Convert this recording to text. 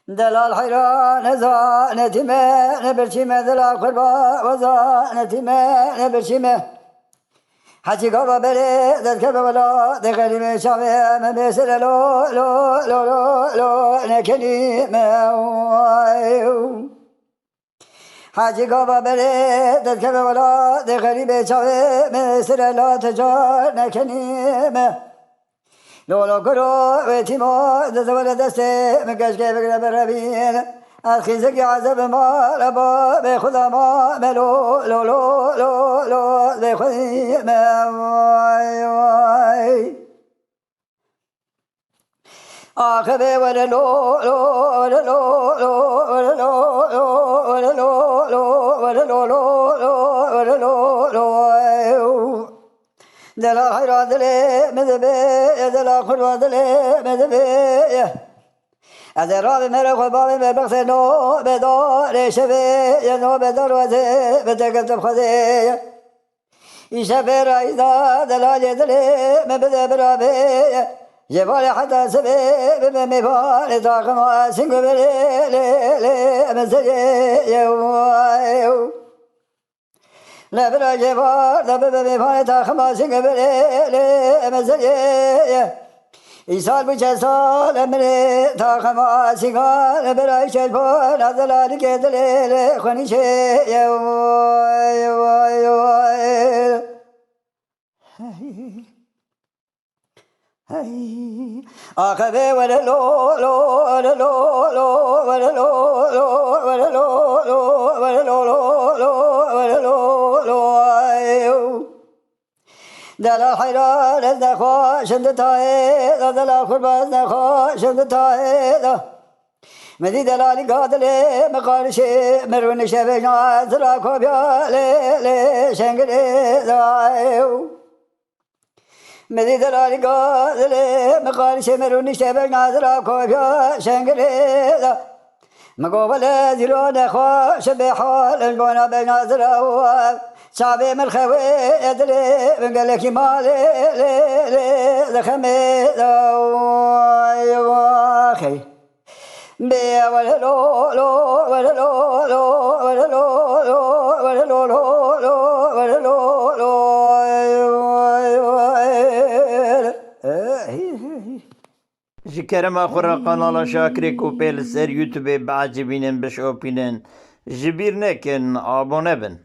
دلال حيران زانتي ما نبرشمه دلال قربا وزانتي ما نبرشمه حجي قربا بري ذات كربا ولا دغري من شافي من بيسر لو لو لو لو لو نكني ما حجي قربا بري ذات كربا ولا دغري من شافي من بيسر لا تجار نكني ما لولو کرو ویتیمو دزول دسته مکش که بگره بربین از خیزگی عذب ما لبا به خدا ما ملو لو لو لو لو به خودی وای وای آخبه وره لو لو وره لو لو وره لو لو وره لو لو وره لو لو لو وره لو لو دلال حيران دلي مذبي دلال خلوان دلي مذبي أذي رابي مرق وبابي مبغثي نو بدار شبي نو بدار وزي بتقلت بخذي يشبي رايدا دلال يدلي مبذي برابي جبالي حتى سبي بمبالي طاقم واسنقو بلي لي لي مزجي يو لا برا جبار لا ببي فايتا خماسين قبلي لي مزجي إيسال بجسال أمري تا خماسين قال برا يشجبار هذا كدلي لي خوني شيء يواي يواي يواي آخذي ولا لو لو ولا لو لو ولا لو لو ولا لو لو ولا لو لو ولا لو دلال حيران الزخوا شند تايد دلال خرباز زخوا شند تايد مدي دلالي قادلي مقارشي مرون شبجنا زرا كوبيا لي لي شنگلي زايو مدي دلالي قادلي مقارشي مرون شبجنا زرا كوبيا شنگلي مقوبل زيرو نخوا شبحال البونا بجنا زرا شعبي من خوي يدلي من قال لك مالي لي لي زخمي واخي بي ولا لو لو ولا لو لو ولا لو لو ولا لو لو لو ولا لو لو جكرم آخر قناة شاكري كوبيل سر يوتيوب بعجبين بش اوبينن جبير نكن آبونه بن